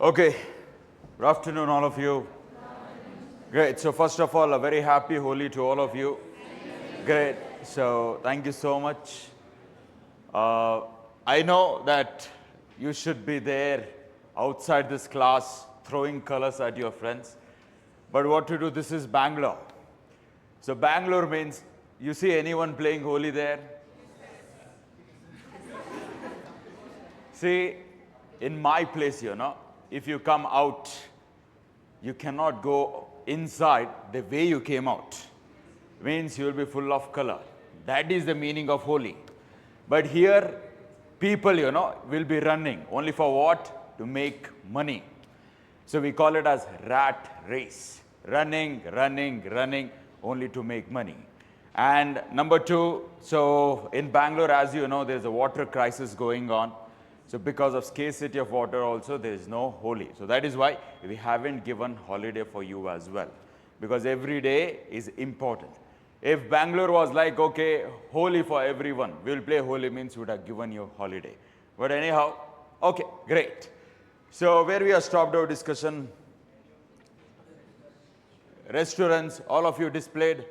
Okay, good afternoon, all of you. Great. So, first of all, a very happy Holi to all of you. Great. So, thank you so much. I know that you should be there outside this class throwing colors at your friends. But what to do? This is Bangalore. So, Bangalore means you see anyone playing Holi there? See, in my place, if you come out, you cannot go inside the way you came out. Means you will be full of color. That is the meaning of Holi. But here, people, will be running. Only for what? To make money. So we call it as rat race. Running, running, running, only to make money. And number two, so in Bangalore, as you know, there's a water crisis going on. So because of scarcity of water also, there is no Holi. So that is why we haven't given holiday for you as well. Because every day is important. If Bangalore was like, okay, Holi for everyone, we'll play Holi means we would have given you holiday. But anyhow, okay, great. So where we have stopped our discussion, restaurants, all of you displayed?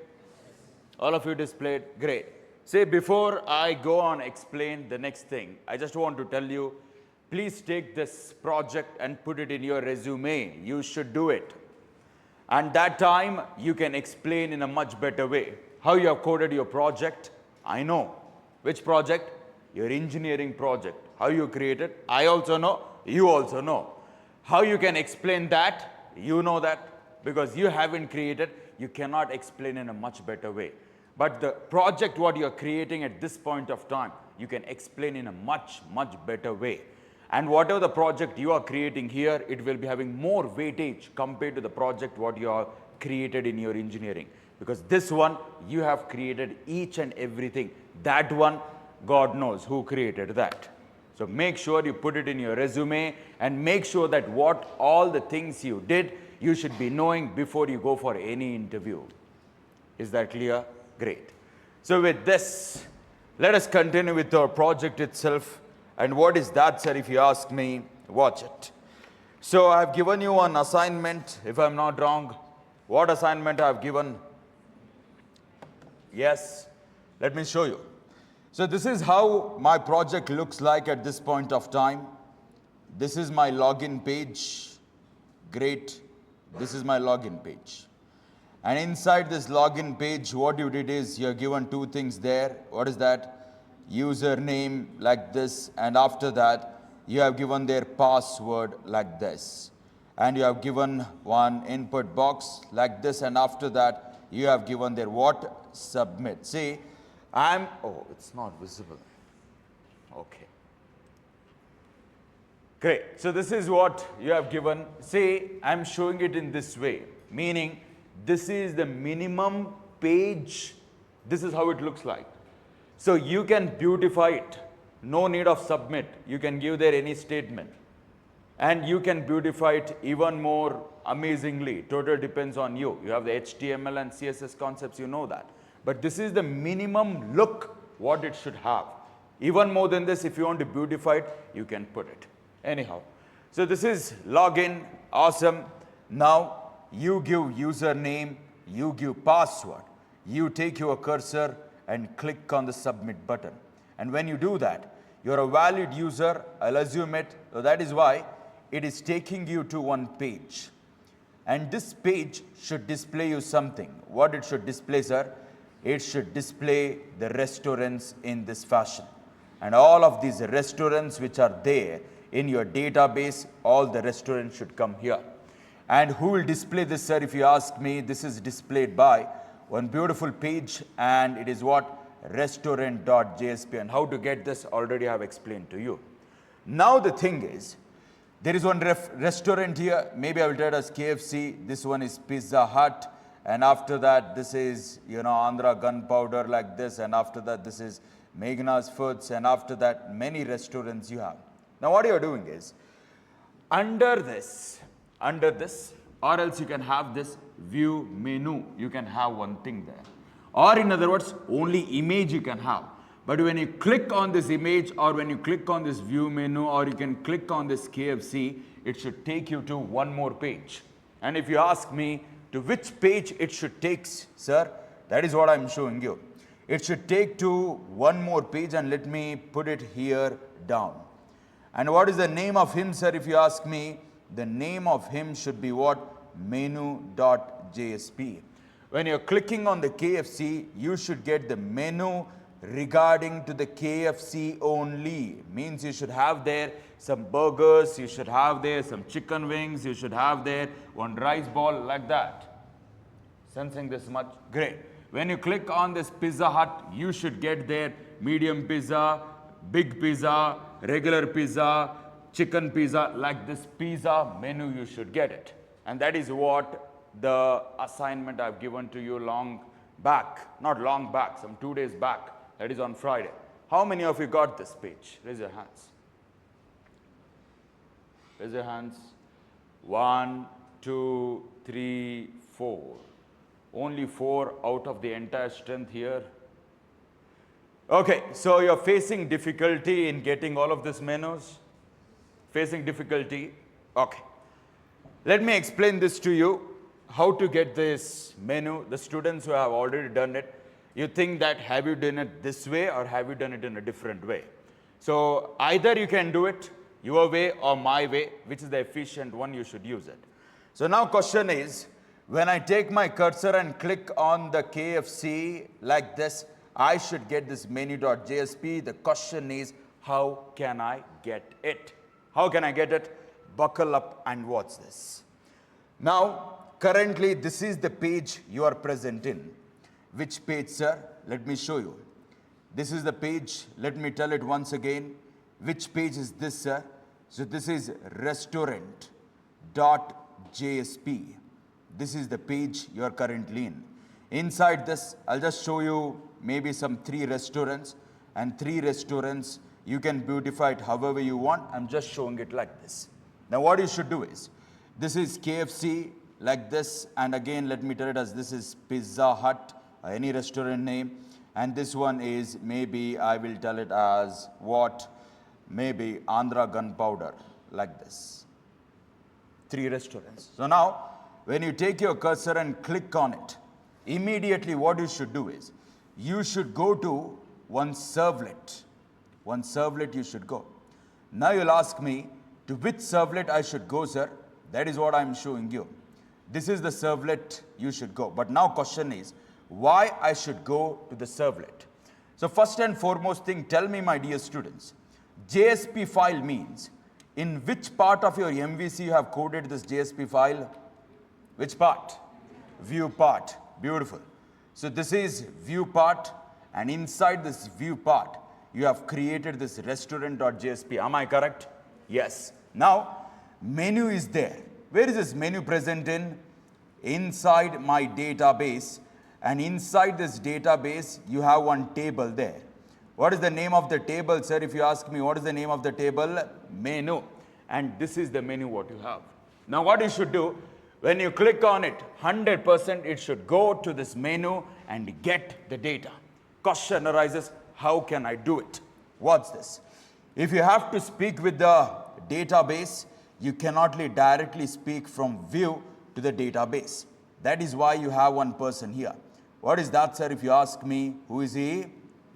All of you displayed? Great. Say, before I go on explain the next thing, I just want to tell you, please take this project and put it in your resume. You should do it. And that time, you can explain in a much better way. How you have coded your project, I know. Which project? Your engineering project. How you created, I also know, you also know. How you can explain that, you know that. Because you haven't created, you cannot explain in a much better way. But the project what you are creating at this point of time, you can explain in a much, much better way. And whatever the project you are creating here, it will be having more weightage compared to the project what you are created in your engineering. Because this one, you have created each and everything. That one, God knows who created that. So make sure you put it in your resume and make sure that what all the things you did, you should be knowing before you go for any interview. Is that clear? Great. So with this, let us continue with our project itself. And what is that, sir? If you ask me, watch it. So I have given you an assignment, if I'm not wrong. What assignment I have given? Yes, let me show you. So this is how my project looks like at this point of time. This is my login page. Great. This is my login page. And inside this login page, what you did is you're given two things there. What is that? Username like this, and after that, you have given their password like this. And you have given one input box like this, and after that, you have given their what? Submit. See, oh, it's not visible. Okay. Great. So this is what you have given. See, I'm showing it in this way, meaning this is the minimum page. This is how it looks like. So you can beautify it. No need of submit. You can give there any statement. And you can beautify it even more amazingly. Total depends on you. You have the HTML and CSS concepts, you know that. But this is the minimum look what it should have. Even more than this, if you want to beautify it, you can put it. Anyhow. So this is login. Awesome. Now, you give username, you give password. You take your cursor and click on the submit button. And when you do that, you're a valid user, I'll assume it. So that is why it is taking you to one page. And this page should display you something. What it should display, sir? It should display the restaurants in this fashion. And all of these restaurants which are there in your database, all the restaurants should come here. And who will display this, sir? If you ask me, this is displayed by one beautiful page, and it is what? Restaurant.jsp. And how to get this already I have explained to you. Now the thing is, there is one restaurant here. Maybe I will tell it as KFC. This one is Pizza Hut. And after that, this is, Andhra Gunpowder like this. And after that, this is Meghna's Foods. And after that, many restaurants you have. Now what you are doing is, under this, or else you can have this view menu. You can have one thing there. Or in other words, only image you can have. But when you click on this image or when you click on this view menu or you can click on this KFC, it should take you to one more page. And if you ask me to which page it should take, sir, that is what I'm showing you. It should take to one more page, and let me put it here down. And what is the name of him, sir, if you ask me? The name of him should be what? Menu.jsp. When you're clicking on the KFC, you should get the menu regarding to the KFC only. Means you should have there some burgers, you should have there some chicken wings, you should have there one rice ball, like that. Sensing this much? Great. When you click on this Pizza Hut, you should get there medium pizza, big pizza, regular pizza, chicken pizza, like this pizza menu you should get it. And that is what the assignment I've given to you long back, not long back, some 2 days back, that is on Friday. How many of you got this page? Raise your hands. Raise your hands. 1, 2, 3, 4. Only 4 out of the entire strength here. Okay, so you're facing difficulty in getting all of these menus? Facing difficulty? Okay. Let me explain this to you, how to get this menu. The students who have already done it, you think that have you done it this way or have you done it in a different way? So either you can do it your way or my way, which is the efficient one, you should use it. So now question is, when I take my cursor and click on the KFC like this, I should get this menu.jsp. The question is, how can I get it? How can I get it? Buckle up and watch this. Now, currently, this is the page you are present in. Which page, sir? Let me show you. This is the page. Let me tell it once again. Which page is this, sir? So this is restaurant.jsp. This is the page you are currently in. Inside this, I'll just show you maybe some 3 restaurants. And 3 restaurants, you can beautify it however you want. I'm just showing it like this. Now what you should do is, this is KFC like this. And again, let me tell it as this is Pizza Hut, any restaurant name. And this one is maybe, I will tell it as what? Maybe Andhra Gunpowder, like this. 3 restaurants. So now, when you take your cursor and click on it, immediately what you should do is, you should go to one servlet. One servlet you should go. Now you'll ask me, to which servlet I should go, sir? That is what I'm showing you. This is the servlet you should go. But now question is, why I should go to the servlet? So first and foremost thing, tell me, my dear students, JSP file means, in which part of your MVC you have coded this JSP file? Which part? View part. Beautiful. So this is view part, and inside this view part, you have created this restaurant.jsp. Am I correct? Yes. Now, menu is there. Where is this menu present in? Inside my database. And inside this database, you have one table there. What is the name of the table, sir? If you ask me, what is the name of the table? Menu. And this is the menu what you have. Now what you should do, when you click on it, 100% it should go to this menu and get the data. Question arises, how can I do it? What's this? If you have to speak with the database, you cannot directly speak from view to the database. That is why you have one person here. What is that, sir? If you ask me, who is he?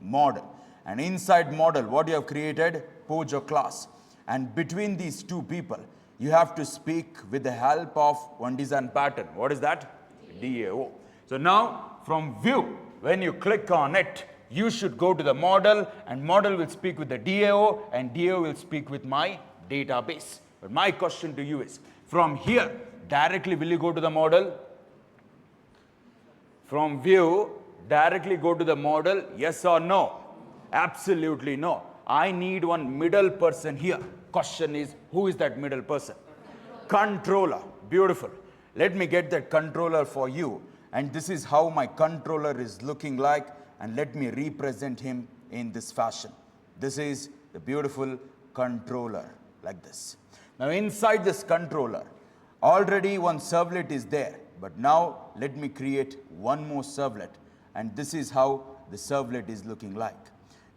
Model. And inside model, what you have created? Pojo class. And between these 2 people, you have to speak with the help of one design pattern. What is that? DAO. So now, from view, when you click on it, you should go to the model, and model will speak with the DAO, and DAO will speak with my database. But my question to you is, from here, directly will you go to the model? From view, directly go to the model, yes or no? Absolutely no. I need one middle person here. Question is, who is that middle person? Controller. Beautiful. Let me get that controller for you. And this is how my controller is looking like. And let me represent him in this fashion. This is the beautiful controller, like this. Now inside this controller, already one servlet is there. But now let me create one more servlet. And this is how the servlet is looking like.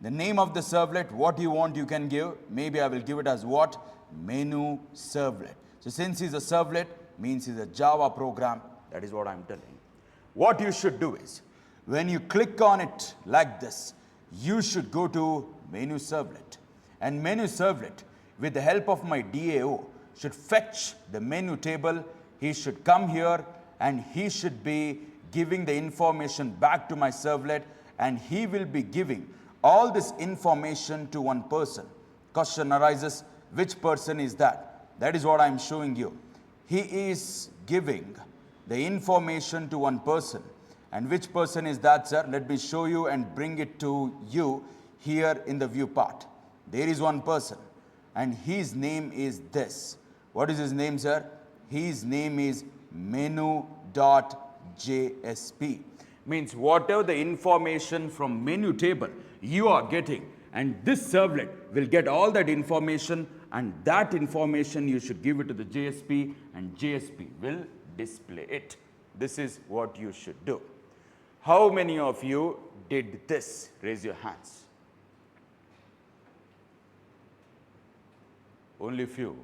The name of the servlet, what you want you can give. Maybe I will give it as what? Menu servlet. So since it's a servlet, means it's a Java program. That is what I'm telling. What you should do is, when you click on it like this, you should go to menu servlet. And menu servlet, with the help of my DAO, should fetch the menu table. He should come here and he should be giving the information back to my servlet, and he will be giving all this information to one person. Question arises, which person is that? That is what I am showing you. He is giving the information to one person. And which person is that, sir? Let me show you and bring it to you here in the view part. There is one person and his name is this. What is his name, sir? His name is menu.jsp. Means whatever the information from menu table you are getting, and this servlet will get all that information, and that information you should give it to the JSP, and JSP will display it. This is what you should do. How many of you did this? Raise your hands. Only few.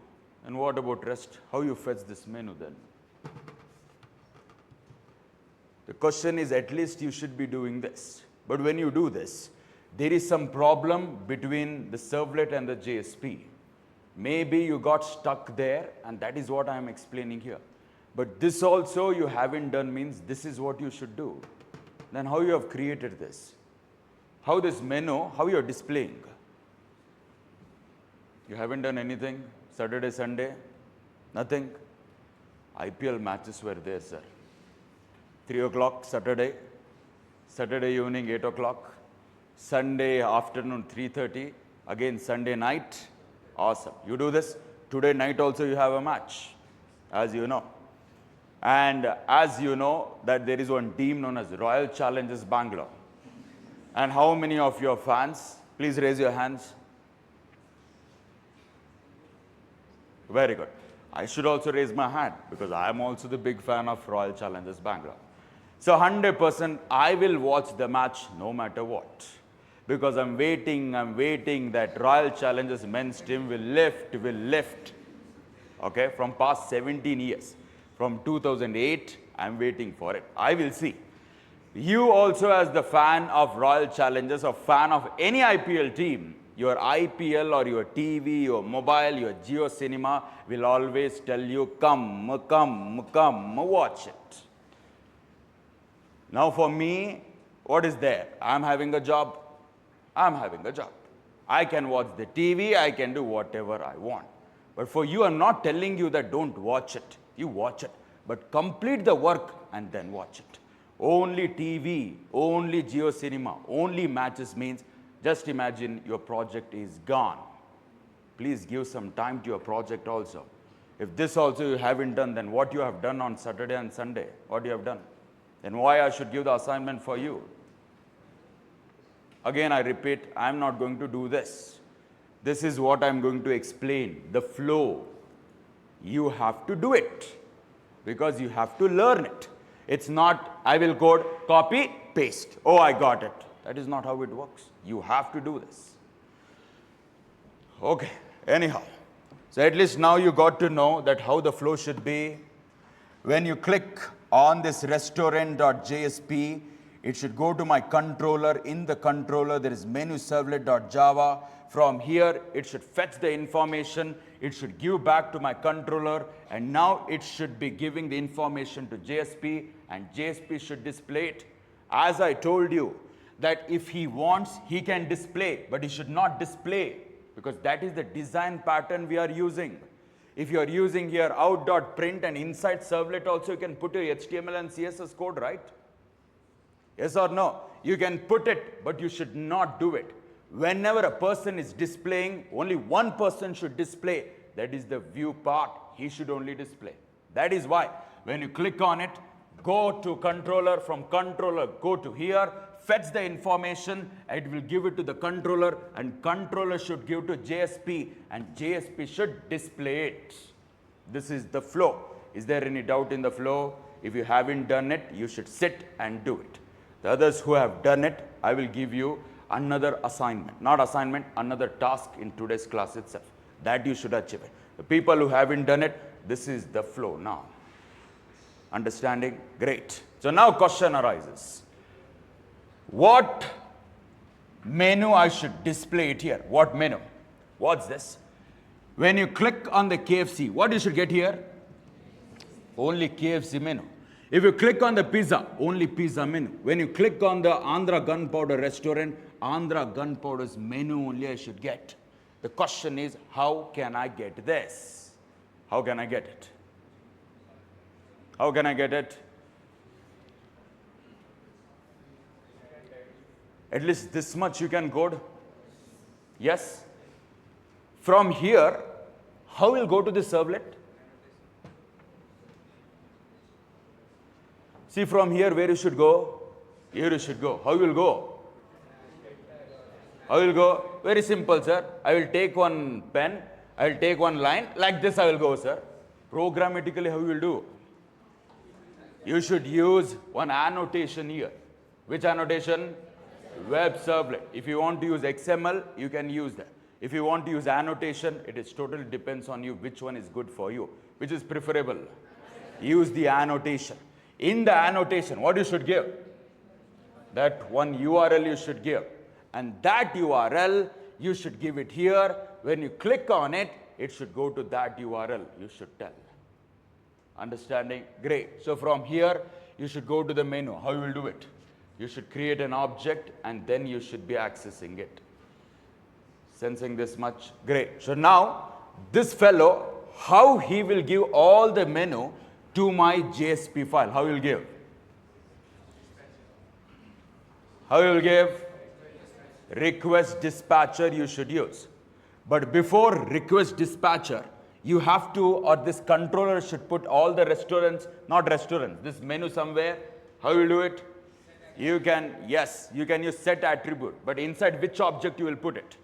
And what about rest? How you fetch this menu then? The question is, at least you should be doing this. But when you do this, there is some problem between the servlet and the JSP. Maybe you got stuck there, and that is what I am explaining here. But this also you haven't done, means this is what you should do. Then how you have created this? How this menu, how you are displaying? You haven't done anything? Saturday, Sunday? Nothing? IPL matches were there, sir. 3 o'clock Saturday, Saturday evening 8 o'clock, Sunday afternoon 3:30, again Sunday night. Awesome. You do this. Today night also you have a match, as you know. And as you know that there is one team known as Royal Challengers Bangalore. And how many of your fans? Please raise your hands. Very good. I should also raise my hand because I am also the big fan of Royal Challengers Bangalore. So 100% I will watch the match no matter what. Because I'm waiting that Royal Challengers men's team will lift. Okay, from past 17 years. From 2008, I'm waiting for it. I will see. You also, as the fan of Royal Challengers or fan of any IPL team, your IPL or your TV, your mobile, your Jio Cinema will always tell you, come, watch it. Now for me, what is there? I'm having a job. I can watch the TV, I can do whatever I want. But for you, I'm not telling you that don't watch it. You watch it. But complete the work and then watch it. Only TV, only Jio Cinema, only matches means, just imagine your project is gone. Please give some time to your project also. If this also you haven't done, then what you have done on Saturday and Sunday, what you have done? Then why I should give the assignment for you? Again, I repeat, I'm not going to do this. This is what I'm going to explain, the flow. You have to do it because you have to learn it. It's not, I will code, copy, paste. Oh, I got it. That is not how it works. You have to do this. Okay, anyhow. So at least now you got to know that how the flow should be. When you click on this restaurant.jsp, it should go to my controller. In the controller, there is menu servlet.java. From here, it should fetch the information. It should give back to my controller. And now it should be giving the information to JSP, and JSP should display it. As I told you, that if he wants, he can display, but he should not display because that is the design pattern we are using. If you are using here out.print and inside servlet also, you can put your HTML and CSS code, right? Yes or no? You can put it, but you should not do it. Whenever a person is displaying, only one person should display. That is the view part. He should only display. That is why when you click on it, go to controller, from controller, go to here, fetch the information, it will give it to the controller, and controller should give to JSP, and JSP should display it. This is the flow. Is there any doubt in the flow? If you haven't done it, you should sit and do it. The others who have done it, I will give you another assignment, not assignment, another task in today's class itself. That you should achieve it. The people who haven't done it, this is the flow now. Understanding? Great. So now question arises. What menu I should display it here? What menu? What's this? When you click on the KFC, what you should get here? Only KFC menu. If you click on the pizza, only pizza menu. When you click on the Andhra Gunpowder restaurant, Andhra Gunpowder's menu only I should get. The question is, how can I get this? How can I get it? How can I get it? At least this much you can code? Yes? From here, how will go to the servlet? See, from here, where you should go? Here you should go. How you will go? How you will go? Very simple, sir. I will take one pen. I will take one line. Like this I will go, sir. Programmatically, how you will do? You should use one annotation here. Which annotation? Web servlet. If you want to use XML, you can use that. If you want to use annotation, it is totally depends on you which one is good for you. Which is preferable? Use the annotation. In the annotation, what you should give? That one URL you should give. And that URL, you should give it here. When you click on it, it should go to that URL, you should tell. Understanding? Great. So from here, you should go to the menu. How you will do it? You should create an object and then you should be accessing it. Sensing this much? Great. So now, this fellow, how he will give all the menu to my JSP file? How you will give? How you will give? Request dispatcher you should use. But before request dispatcher, you have to, or this controller should put all the restaurants, not restaurants, this menu somewhere. How you will do it? You can, yes, you can use set attribute, but inside which object you will put it?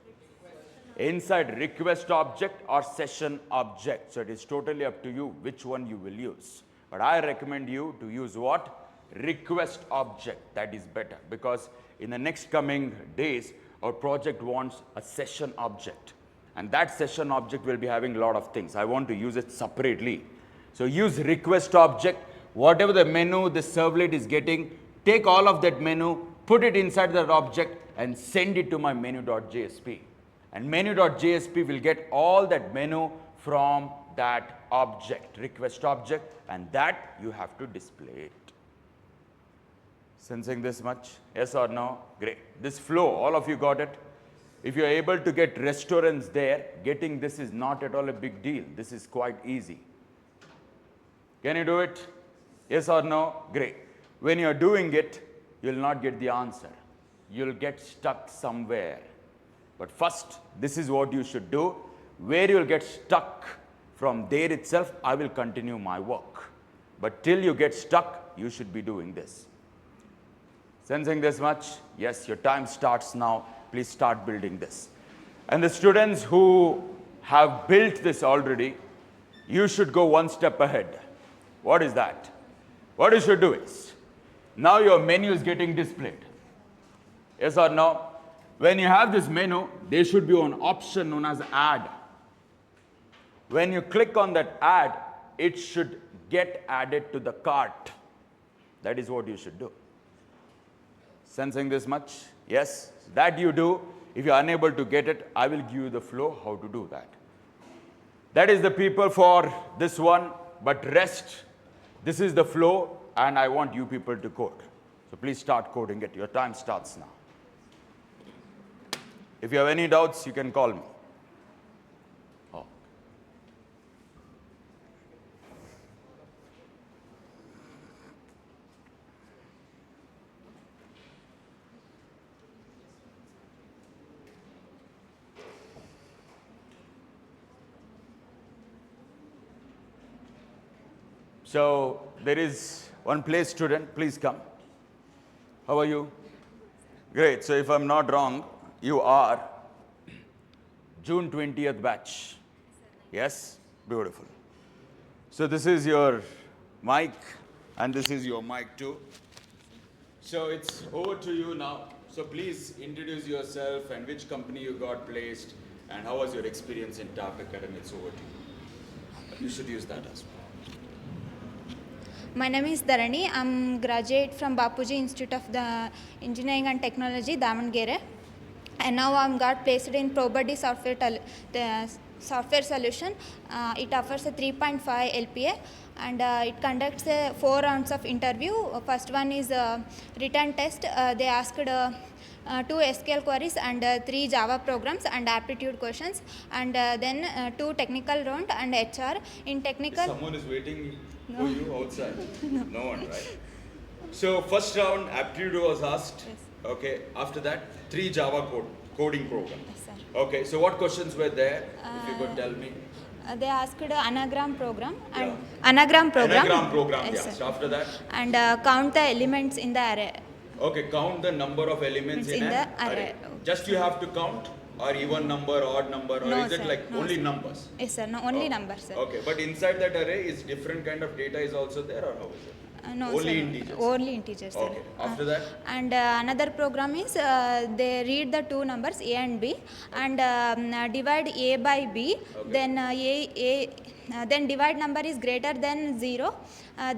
Inside request object or session object. So it is totally up to you which one you will use. But I recommend you to use what? Request object. That is better, because in the next coming days, our project wants a session object. And that session object will be having a lot of things. I want to use it separately. So use request object. Whatever the menu the servlet is getting, take all of that menu, put it inside that object, and send it to my menu.jsp. And menu.jsp will get all that menu from that object, request object, and that you have to display it. Sensing this much? Yes or no? Great. This flow, all of you got it? If you are able to get restaurants there, getting this is not at all a big deal. This is quite easy. Can you do it? Yes or no? Great. When you are doing it, you will not get the answer. You will get stuck somewhere. But first, this is what you should do. Where you will get stuck, from there itself, I will continue my work. But till you get stuck, you should be doing this. Sensing this much? Yes, your time starts now. Please start building this. And the students who have built this already, you should go one step ahead. What is that? What you should do is, now your menu is getting displayed. Yes or no? When you have this menu, there should be an option known as add. When you click on that add, it should get added to the cart. That is what you should do. Sensing this much? Yes, that you do. If you are unable to get it, I will give you the flow how to do that. That is the people for this one, but rest, this is the flow, and I want you people to code. So please start coding it. Your time starts now. If you have any doubts, you can call me. Oh. So there is one place student, please come. How are you? Great. So if I'm not wrong, you are June 20th batch. Yes? Beautiful. So this is your mic, and this is your mic too. So it's over to you now. So So please introduce yourself and which company you got placed and how was your experience in TAP Academy. It's over to you. You should use that as well. My name is Dharani. I'm graduate from Bapuji Institute of the Engineering and Technology, Davangere. And now I'm got placed in ProBuddy the software solution. It offers a 3.5 LPA and it conducts 4 rounds of interview. First one is written test. They asked 2 SQL queries and 3 Java programs and aptitude questions, and then 2 technical round and HR. In technical, Someone is waiting for you outside. No one, right? So first round aptitude was asked. Yes. Okay. After that, 3 Java coding programs. Yes, sir. Okay. So what questions were there? If you could tell me. They asked anagram program and Yeah. anagram program. Anagram program. Yes, Yes. sir. After that. And count the elements in the array. Okay. Count the number of elements In in the an array. array. Just you have to count, or even number, odd number, or No, is it sir. like No, only sir. numbers? Yes, sir. No, only Oh, numbers, sir. Okay. But inside that array is different kind of data is also there, or how is it? No, Only sir. integers. Only integers, sir. Okay. After that. And another program is they read the 2 numbers A and B and divide A by B. Okay. Then then divide number is greater than 0.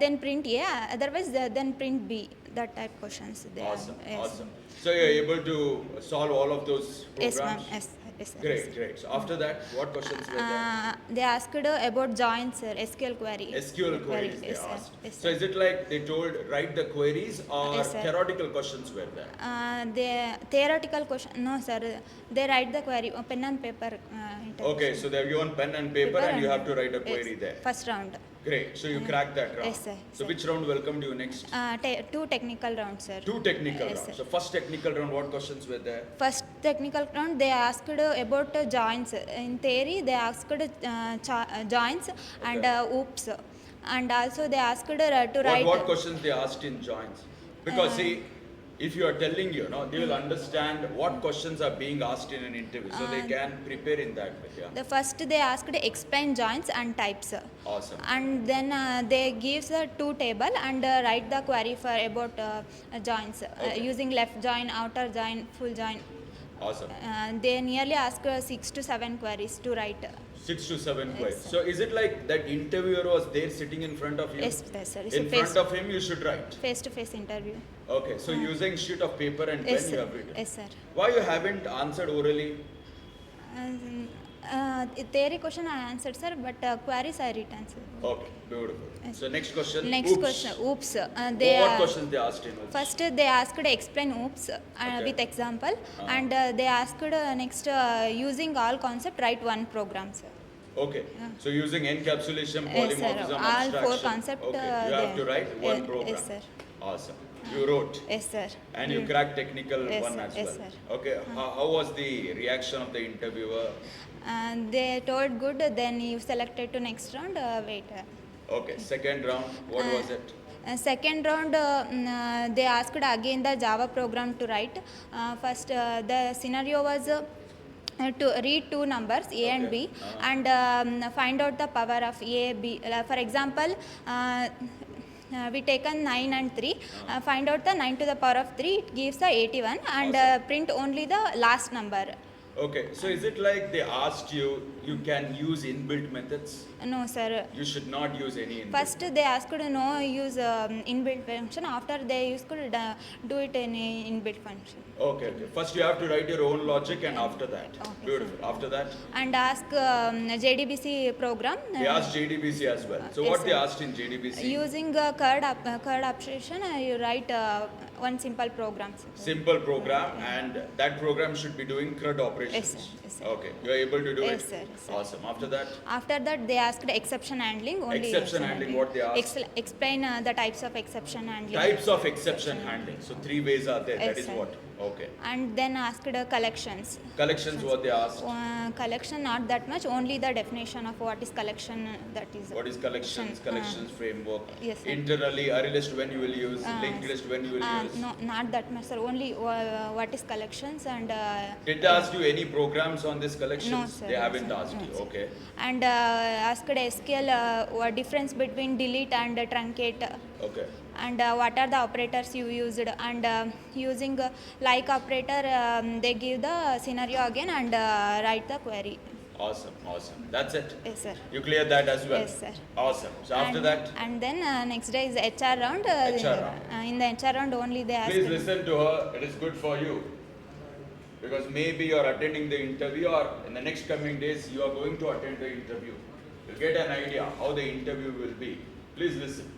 Then print A. Otherwise, then print B. That type questions. They Awesome. are, yes. Awesome. So you're able to solve all of those programs? Yes, ma'am. Yes, yes, sir. Great, great. So after that, what questions were there? They asked about joins, sir. SQL query. SQL queries they Yes, sir. asked. Yes, So sir. is it like they told write the queries or Yes, sir. theoretical questions were there? The theoretical question, no sir, they write the query, pen and paper. Okay, so they've given pen and paper and you have to write a query yes, there. First round. Great. So you cracked that round. Yes, sir. So Sir. which round welcomed you next? 2 technical rounds, sir. 2 technical Yes, rounds. sir. So first technical round, what questions were there? First technical round, they asked about joins. In theory, they asked joins and oops. And also they asked to write. What questions they asked in joins? Because see, if you are telling they will understand what questions are being asked in an interview, so they can prepare in that way. Yeah. The first they asked explain joins and types. Awesome. And then they gives a 2 table and write the query for about joins Okay. using left join, outer join, full join. Awesome. They nearly ask 6 to 7 queries to write. 6 to 7 Yes, queries. sir. So is it like that interviewer was there sitting in front of you? Yes, sir. It's In a front of him, you should write. face-to-face interview. Okay. So using sheet of paper and pen, Yes, you sir. have written. Yes, sir. Why you haven't answered orally? Theory question I answered, sir, but queries I written, sir. Okay. Beautiful. Yes. So next question. Next Oops. question, oops. What questions they asked in oops? First, they asked to explain oops Okay. with example, Uh-huh. and they asked next using all concept write 1 program, sir. Okay. So using encapsulation, Yes, sir. polymorphism, All 4 abstraction. concept. Okay. You have to write one yes, program. Yes, sir. Awesome. You wrote. Yes, sir. And you cracked technical Yes, one sir. as Yes, well. sir. Okay. How was the reaction of the interviewer? And they told good. Then you selected to next round. Wait. Okay. Second round, what was it? Second round, they asked again the Java program to write. First, the scenario was to read 2 numbers A and Okay. B and find out the power of A, B. For example, we taken 9 and 3. Find out the 9 to the power of 3. It gives the 81 and Awesome. print only the last number. Okay. So is it like they asked you can use inbuilt methods? No, sir. You should not use any inbuilt. First, they asked to no use inbuilt function. After, they used to do it in a inbuilt function. Okay. Okay. First you have to write your own logic and after that. Okay, Beautiful. After that, And ask JDBC program. they asked JDBC as well. So Yes, what they sir. asked in JDBC? Using CURD abstraction, you write one simple program. Simple program, and that program should be doing CRUD operations. Yes, sir. Yes, sir. Okay, you are able to do Yes, it. sir. Yes, sir. Awesome. After that, After that, they asked exception handling. Only Exception handling, what they asked? Explain the types of exception handling. types of exception handling. So 3 ways are there. That Yes, is sir. what. Okay. And then asked collections. Collections, what they asked. Collection, not that much. Only the definition of what is collection. That is. What is collections? Collections framework. Yes, sir. Internally, array list when you will use, linked list when you will use. No, not that much, sir. Only what is collections and. Did they ask you any programs on this collections? No, sir. They No, haven't sir. asked No, you. sir. Okay. And asked SQL what difference between delete and truncate. Okay. And what are the operators you used, and using like operator, they give the scenario again and write the query. Awesome, awesome. That's it. Yes, sir. You cleared that as well. Yes, sir. Awesome. So after And, that, and then next day is HR round. HR round. In the HR round only they ask. please listen to her. It is good for you. Because maybe you are attending the interview, or in the next coming days you are going to attend the interview. You'll get an idea how the interview will be. Please listen.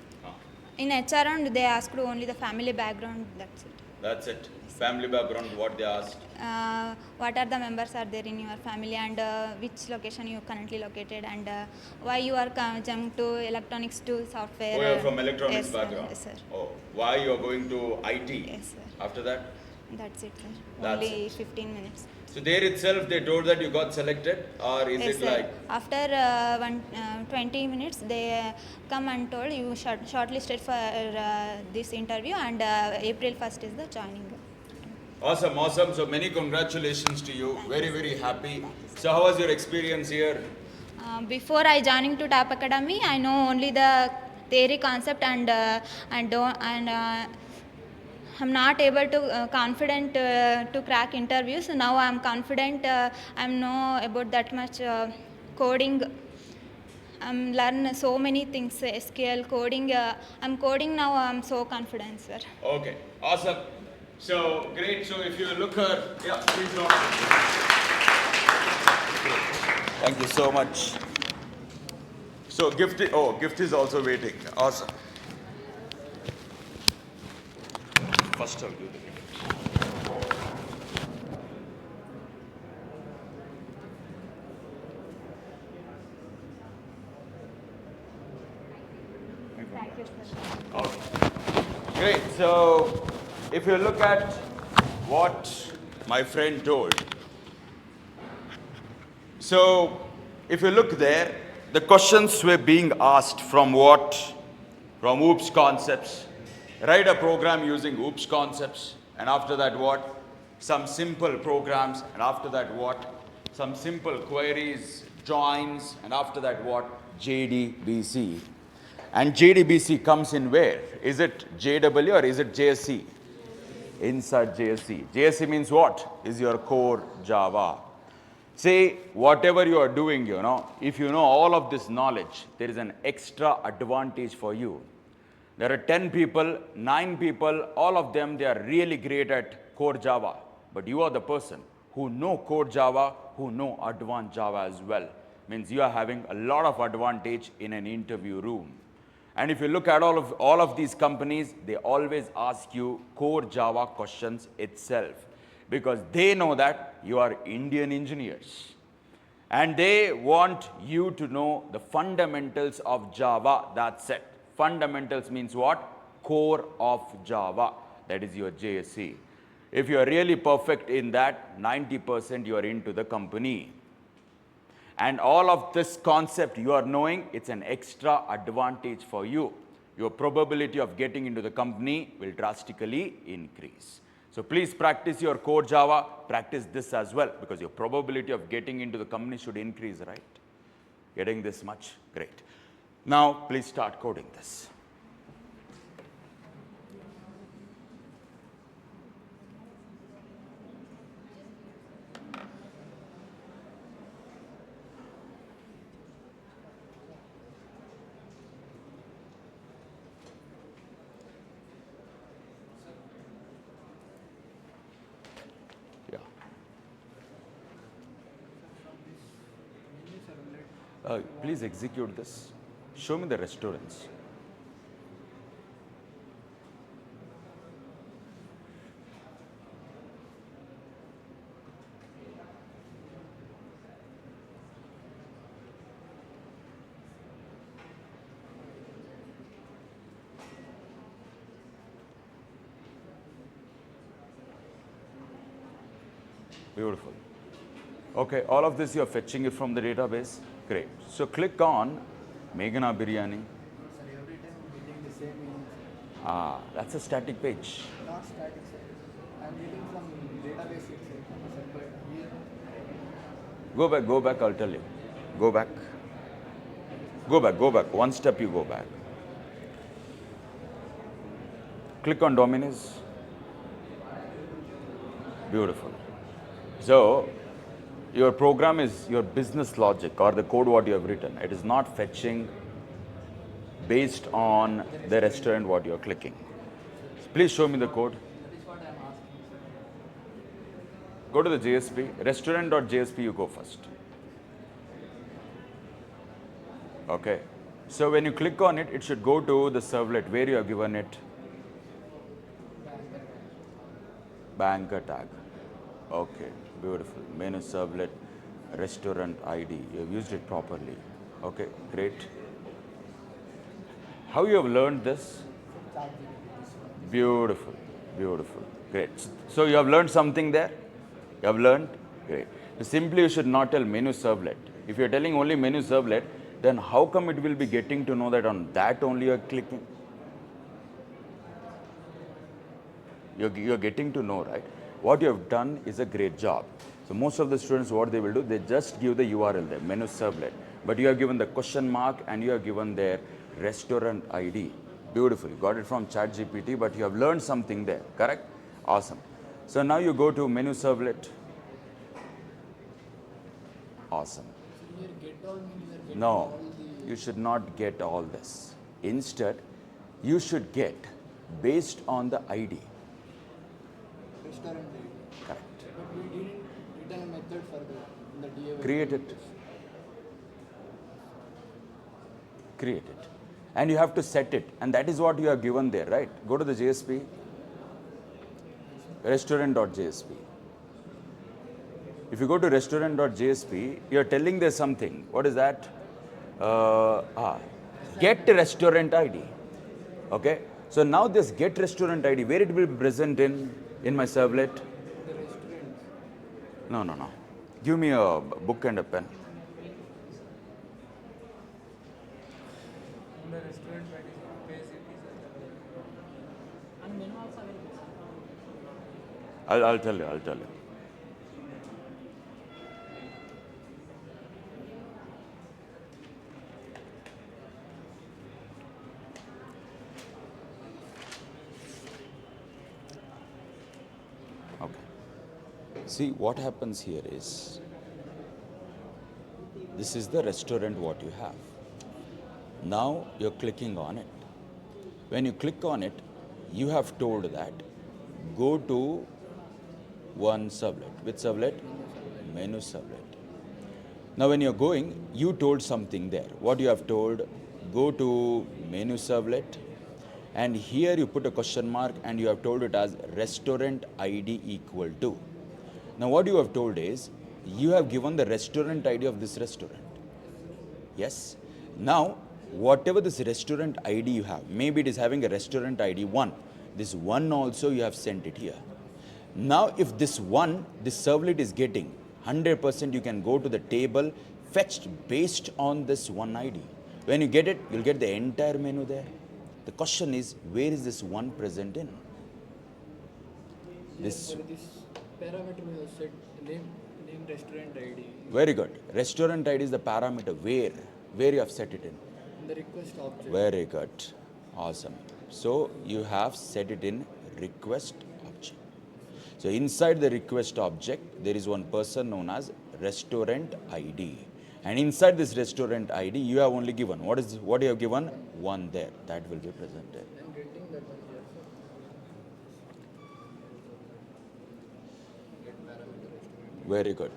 In HR round they asked only the family background. That's it. That's it. Family background, what they asked. What are the members are there in your family, and which location you currently located, and why you are jumped to electronics to software. Oh, you're from electronics yes, background. Yes, sir. Oh, why you are going to IT? Yes, sir. After that? That's it, sir. That's Only it. 15 minutes. So there itself they told that you got selected, or is Yes, it sir. like? After 20 minutes, they come and told you shortlisted for this interview, and April 1st is the joining. Awesome, awesome. So many congratulations to you. Very, very happy. So how was your experience here? Before I joining to TAP Academy, I know only the theory concept, and I'm not able to confident to crack interviews. Now I'm confident. I know about that much coding. I'm learn so many things, SQL coding. I'm coding now. I'm so confident, sir. Okay, awesome. So great. So if you look her, yeah, please don't. Thank you so much. So gift is also waiting. Awesome. First I'll do the gift. Thank you, sir. Okay. Great. So if you look at what my friend told, so if you look there, the questions were being asked from what? From OOPS concepts. Write a program using OOPS concepts, and after that what? Some simple programs, and after that what? Some simple queries, joins, and after that what? JDBC. And JDBC comes in where? Is it JW or is it JSC? Inside JSC. JSC means what? Is your core Java. Say, whatever you are doing, if you know all of this knowledge, there is an extra advantage for you. There are 10 people, 9 people, all of them, they are really great at core Java. But you are the person who know core Java, who know advanced Java as well. Means you are having a lot of advantage in an interview room. And if you look at all of these companies, they always ask you core Java questions itself, because they know that you are Indian engineers. And they want you to know the fundamentals of Java. That's it. Fundamentals means what? Core of Java. That is your JSC. If you are really perfect in that, 90% you are into the company. And all of this concept you are knowing, it's an extra advantage for you. Your probability of getting into the company will drastically increase. So please practice your core Java, practice this as well, because your probability of getting into the company should increase, right? Getting this much, great. Now, please start coding this. Please execute this. Show me the restaurants. Beautiful. Okay, all of this you are fetching it from the database. Great. So click on Meghana Biryani. Sir, every time I'm getting the same email. Ah, that's a static page. Not static, sir. I'm getting from database itself. Sir, but here, Go back, I'll tell you. Go back. Go back. One step you go back. Click on Domino's. Beautiful. So, your program is your business logic or the code what you have written. It is not fetching based on the restaurant what you are clicking. Please show me the code. That is what I am asking, sir. Go to the JSP, restaurant.jsp you go first. Okay. So when you click on it, it should go to the servlet where you have given it banker tag. Okay, beautiful. Menu servlet, restaurant ID. You have used it properly. Okay, great. How you have learned this? Beautiful, beautiful, great. So you have learned something there? You have learned? Great. So simply you should not tell menu servlet. If you are telling only menu servlet, then how come it will be getting to know that on that only you are clicking? You're getting to know, right? What you have done is a great job. So most of the students, what they will do, they just give the URL there, menu servlet. But you have given the question mark and you have given their restaurant ID. Beautiful. You got it from ChatGPT, but you have learned something there, correct? Awesome. So now you go to menu servlet. Awesome. So here get all means you are getting No, all the you should not get all this. Instead, you should get based on the ID. restaurant ID. Correct. But we didn't written a method for the in the DA. Create it. Create it. And you have to set it. And that is what you have given there, right? Go to the JSP, restaurant.jsp. If you go to restaurant.jsp, you are telling there something. What is that? Get restaurant ID. Okay. So now this get restaurant ID, where it will be present in my servlet? The restaurant. No. Give me a book and a pen. The restaurant ID is and menu also available. I'll tell you. Okay. See, what happens here is, this is the restaurant what you have. Now you're clicking on it. When you click on it, you have told that go to one servlet. Which servlet? Menu servlet. Now when you're going, you told something there. What you have told? Go to menu servlet, and here you put a question mark and you have told it as restaurant ID equal to. Now what you have told is, you have given the restaurant ID of this restaurant. Yes. Now, whatever this restaurant ID you have, maybe it is having a restaurant ID 1. This 1 also you have sent it here. Now, if this 1, this servlet is getting 100%, you can go to the table fetched based on this 1 ID. When you get it, you'll get the entire menu there. The question is, where is this 1 present in? This. For this parameter we have set name restaurant ID Very good. Restaurant ID is the parameter. Where you have set it in? in the request object. Very good. Awesome. So you have set it in request object. So inside the request object, there is one person known as restaurant ID. And inside this restaurant ID, you have only given, what you have given? 1 there. That will be presented. I am getting that one here. Get parameter restaurant. Very good.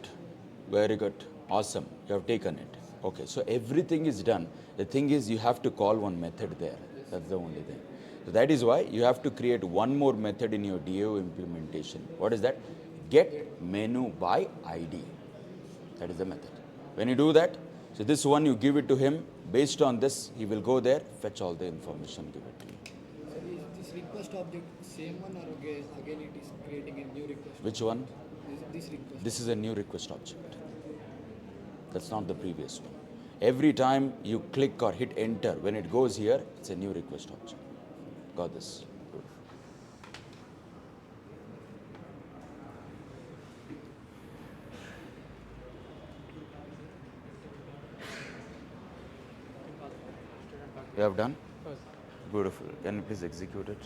Very good. Awesome. You have taken it. Okay. So everything is done. The thing is, you have to call one method there. That's the only thing. So that is why you have to create one more method in your DAO implementation. What is that? Get menu by ID. That is the method. When you do that, so this one you give it to him. Based on this, he will go there, fetch all the information, give it to you. So is this request object same one or again it is creating a new request? Which one? This request. This is a new request object. That's not the previous one. Every time you click or hit enter, when it goes here, it's a new request object. Got this? Good. You have done? Beautiful. Can you please execute it?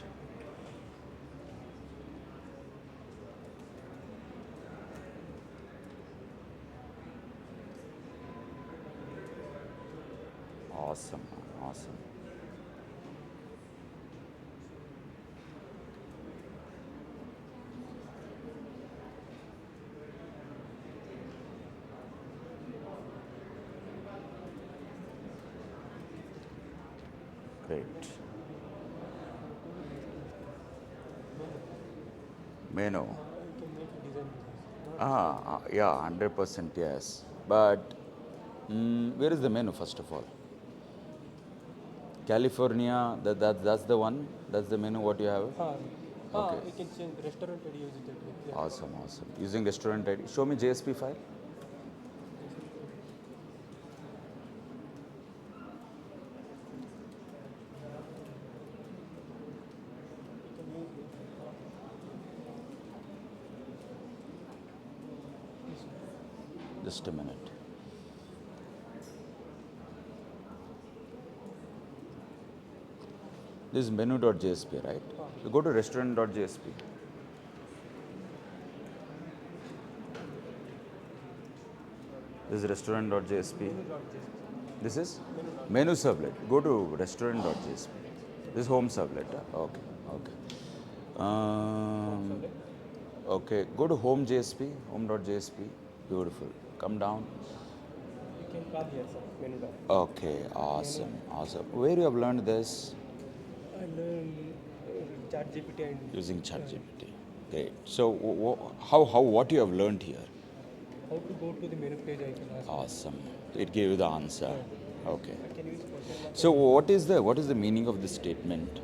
Awesome, awesome. Great. Menu. Yeah, 100% yes. But where is the menu first of all? California, that's the one? That's the menu what you have? Okay. We can change restaurant ID using that. Yeah. Awesome, awesome. Using restaurant ID. Show me JSP file. Just a minute. This is menu.jsp, right? You go to restaurant.jsp. This is restaurant.jsp. This is menu servlet. Go to restaurant.jsp. This is home servlet. Okay, okay. Okay, go to home.jsp, home.jsp. Beautiful. Come down. You can call here, sir. Menu dot. Okay, awesome, awesome. Where you have learned this? I learned ChatGPT and Using ChatGPT. Great. So, what you have learned here? how to go to the menu page. I can ask. Awesome. It gave you the answer. Okay. I can use question mark. So, what is the meaning of this statement?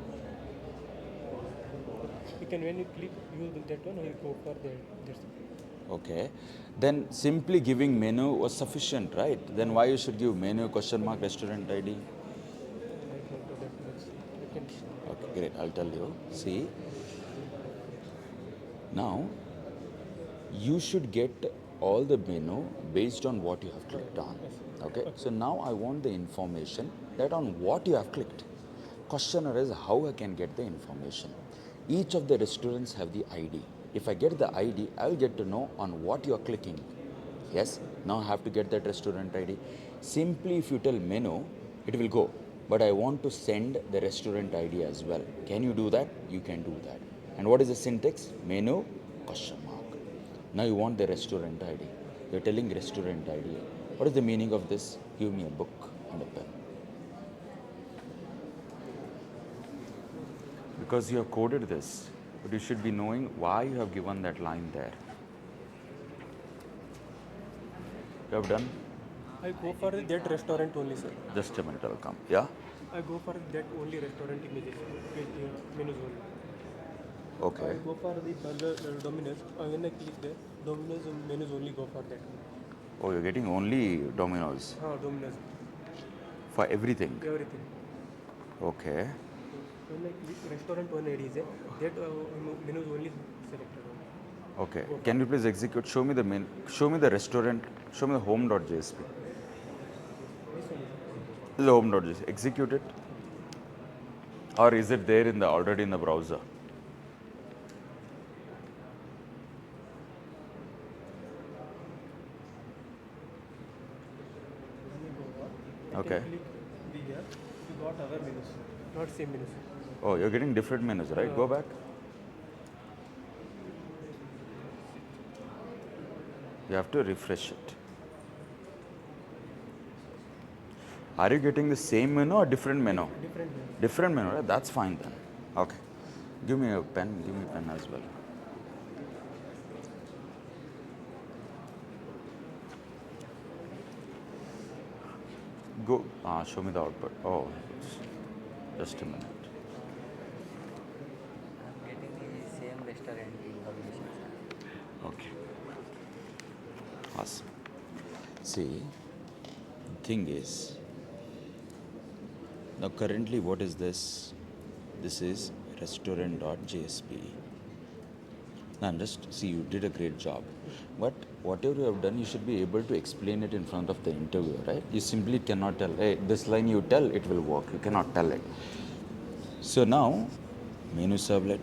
You can when you click use that one, you go for the this. Okay. Then simply giving menu was sufficient, right? Then why you should give menu question mark restaurant ID? I don't know that much. You can. Okay, great. I'll tell you. See. Now, you should get all the menu based on what you have clicked on. Okay. So now I want the information that on what you have clicked. Questioner is how I can get the information. Each of the restaurants have the ID. If I get the ID, I'll get to know on what you are clicking. Yes, now I have to get that restaurant ID. Simply if you tell menu, it will go. But I want to send the restaurant ID as well. Can you do that? You can do that. And what is the syntax? Menu, question mark. Now you want the restaurant ID. You're telling restaurant ID. What is the meaning of this? Give me a book and a pen. Because you have coded this, but you should be knowing why you have given that line there. You have done? I go for that restaurant only, sir. Just a minute, I'll come. Yeah? I go for that only restaurant images, menus only. Okay. I go for the burger Domino's. When I click there, Domino's menus only go for that. Oh, you're getting only Domino's Domino's, for everything. everything. Okay. When I click restaurant one ID, that menus only selected. Okay. Can you please execute? Show me the show me the restaurant. Show me the home.jsp. This one. This is the home.jsp. Execute it. Or is it there in the already in the browser? Okay. Click the here. You got other menus, not same menus. Oh, you're getting different menus, right? Go back. You have to refresh it. Are you getting the same menu or different menu? Different menus. Different menu, right? That's fine then. Okay. Give me a pen. Give me a pen as well. Go. Show me the output. Oh, just a minute. I'm getting the same restaurant information, sir. Okay. Awesome. See, the thing is, now currently what is this? This is restaurant.jsp. Now I'm just, see, you did a great job. But whatever you have done, you should be able to explain it in front of the interviewer, right? You simply cannot tell, hey, this line you tell, it will work. You cannot tell it. So now, menu servlet.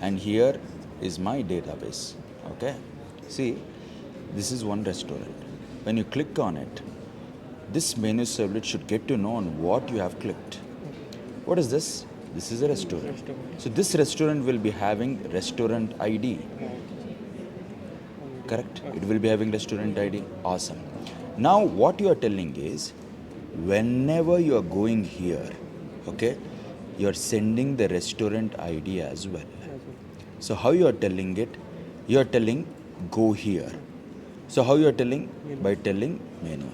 And here is my database, okay? See, this is one restaurant. When you click on it, this menu servlet should get to know on what you have clicked. What is this? This is a restaurant. So this restaurant will be having restaurant ID. Correct? It will be having restaurant ID. Awesome. Now what you are telling is, whenever you are going here, okay, you are sending the restaurant ID as well. So how you are telling it? You are telling go here. So how you are telling? By telling menu.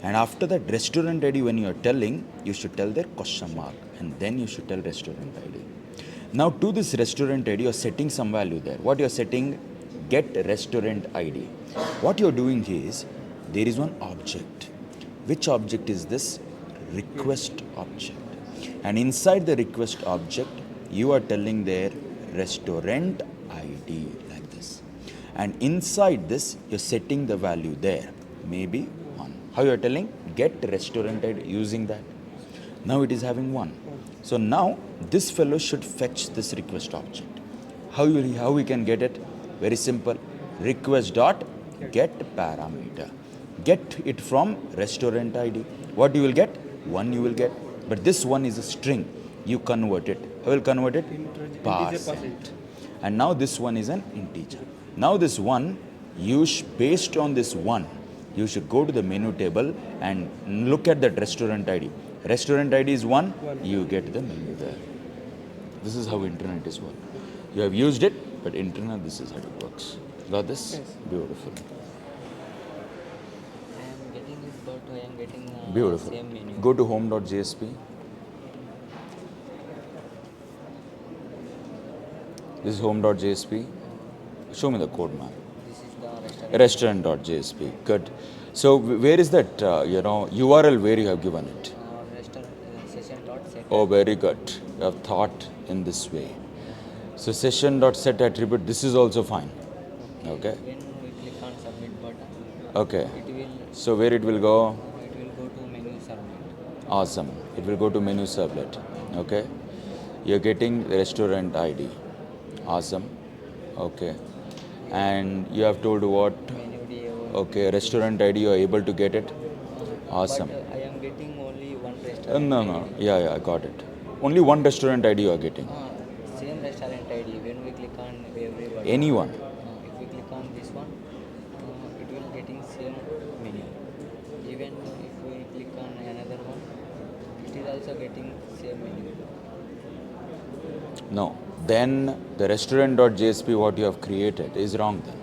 And after that restaurant ID, when you are telling, you should tell their question mark, and then you should tell restaurant ID. Now to this restaurant ID, you are setting some value there. What you are setting? Get restaurant ID. What you are doing is, there is one object. Which object is this? Request object. And inside the request object, you are telling their restaurant ID like this. And inside this, you're setting the value there, maybe 1. How you are telling? Get restaurant ID using that. Now it is having 1. So now this fellow should fetch this request object. How we can get it? Very simple. Request dot get parameter. Get it from restaurant ID. What you will get? 1 you will get. But this one is a string. You convert it. How will convert it? Pass it. And now this one is an integer. Now this one, based on this one, you should go to the menu table and look at that restaurant ID. Restaurant ID is 1, you get the menu there. This is how internet is work. You have used it, but internet, this is how it works. Got this? Yes. Beautiful. I am getting this, but I am getting Beautiful. same menu. Go to home.jsp. This is home.jsp. Show me the code, man. This is the restaurant. Restaurant.jsp. Good. So where is that, URL where you have given it? Restaurant session.set. Oh, very good. You have thought in this way. So session.set attribute, this is also fine. Okay. When we click on submit button, Okay. it will So where it will go? go to menu servlet. Awesome. It will go to menu servlet. Okay. You're getting the restaurant ID. Awesome. Okay. And you have told what? Menu DAO. Okay, restaurant ID, you are able to get it. Awesome. But I am getting only one restaurant. No. Yeah, I got it. Only one restaurant ID you are getting. Same restaurant ID. When we click on every button. Anyone. If we click on this one, it will getting same menu. Even if we click on another one, it is also getting same menu. No. Then the restaurant.jsp what you have created is wrong then.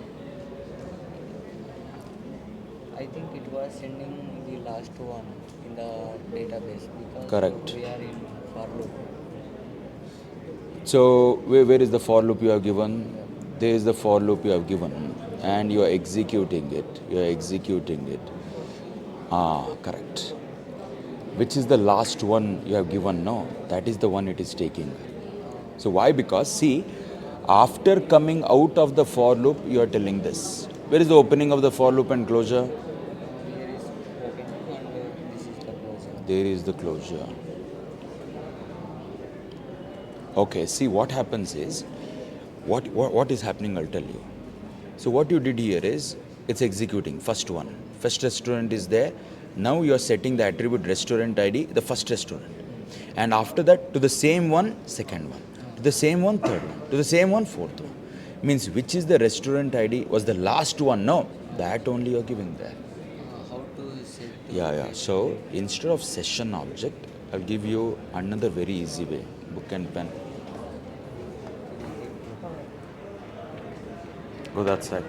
I think it was sending the last one in the database because Correct. we are in for loop. So where is the for loop you have given? There is the for loop you have given, and you are executing it. You are executing it. Correct. Which is the last one you have given? No, that is the one it is taking. So why? Because see, after coming out of the for loop, you are telling this. Where is the opening of the for loop and closure? Here is open and this is the closure. There is the closure. Okay, see what happens is, what is happening, I'll tell you. So what you did here is, it's executing, first one. First restaurant is there. Now you are setting the attribute restaurant ID, the first restaurant. And after that, to the same one, second one. To the same one, third one. To the same one, fourth one. Means which is the restaurant ID was the last one? No, that only you are giving there. How to set? Yeah. So instead of session object, I'll give you another very easy way. Book and pen. Go that side.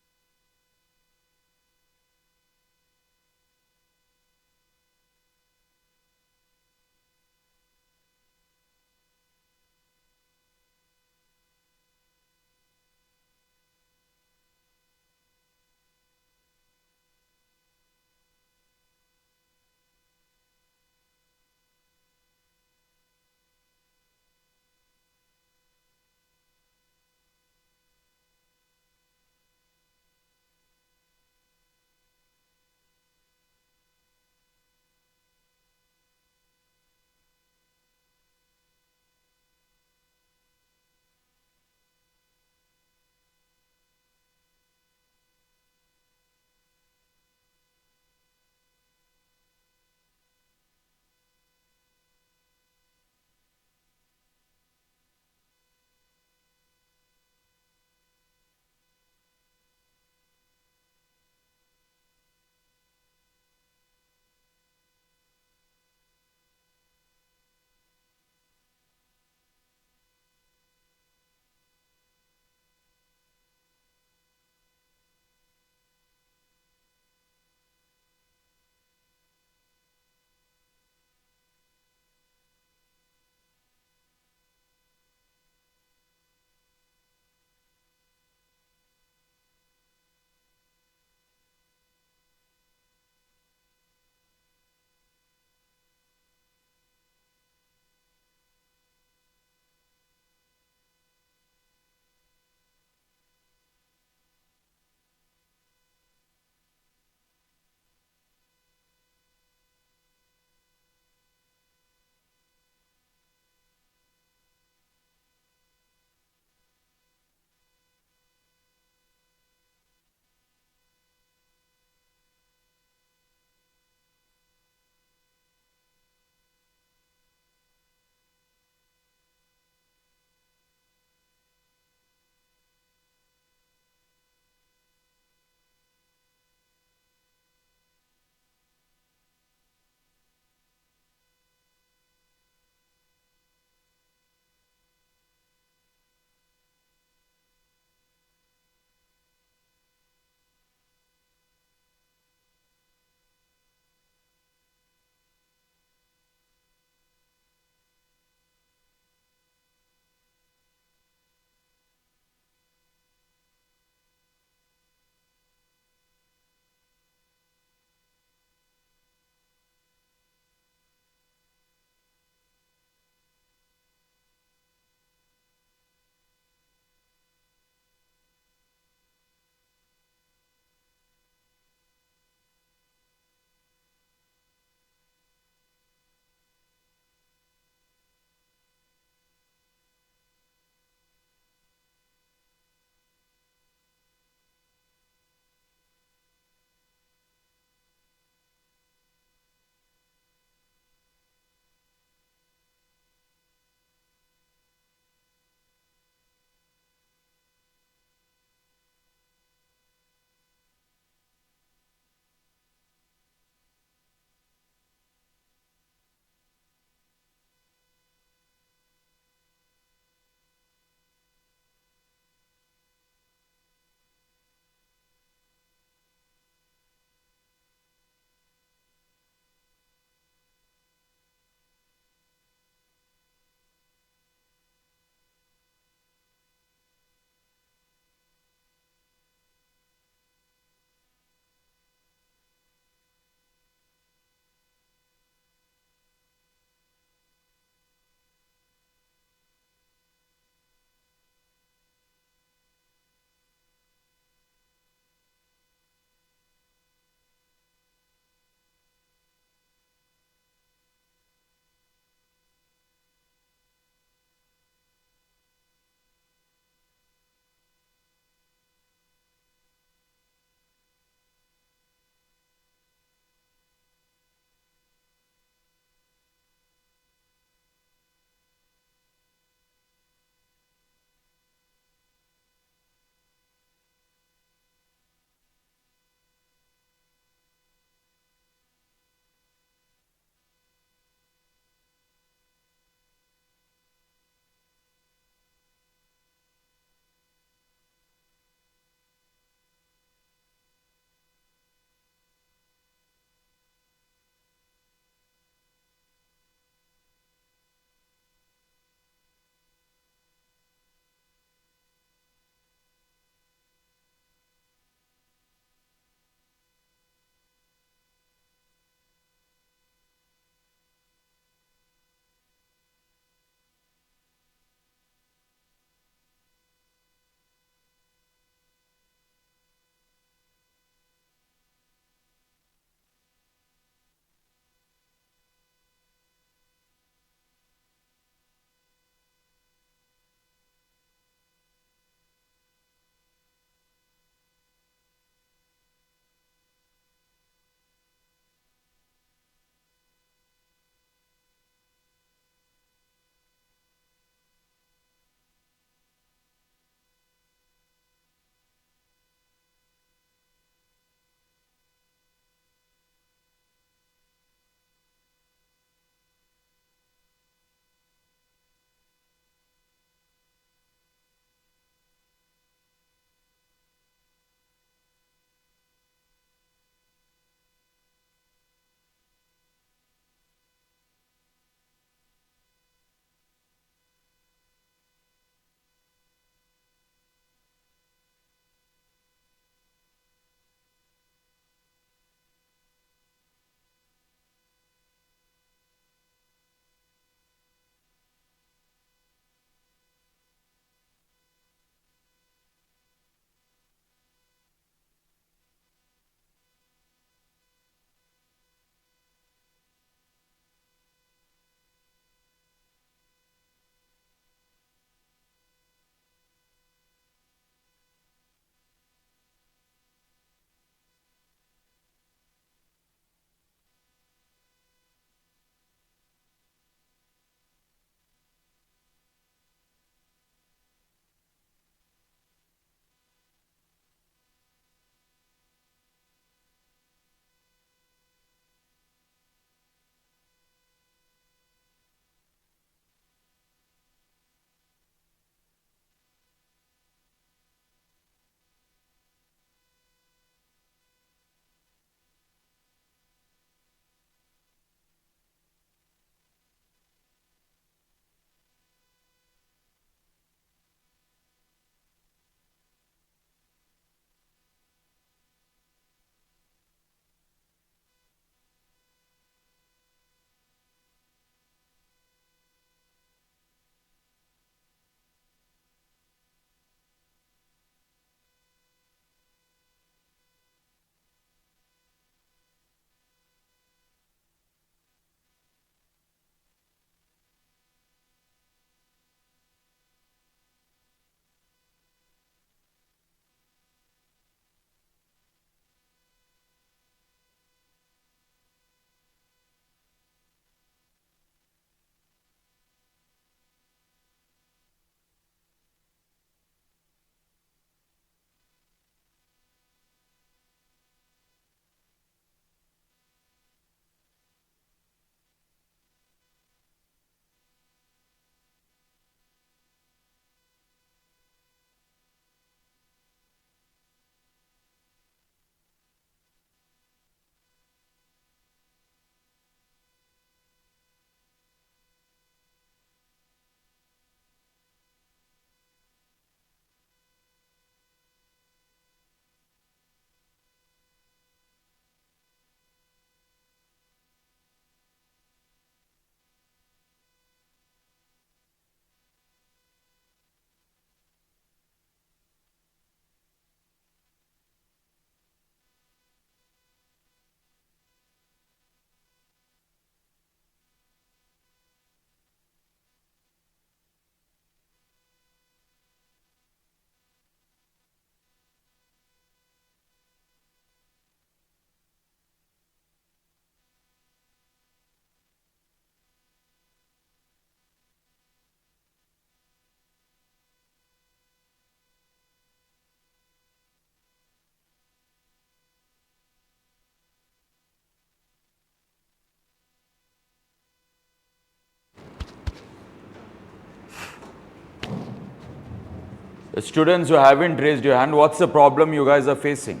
The students who haven't raised your hand, what's the problem you guys are facing?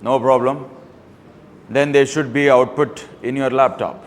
No problem. Then there should be output in your laptop.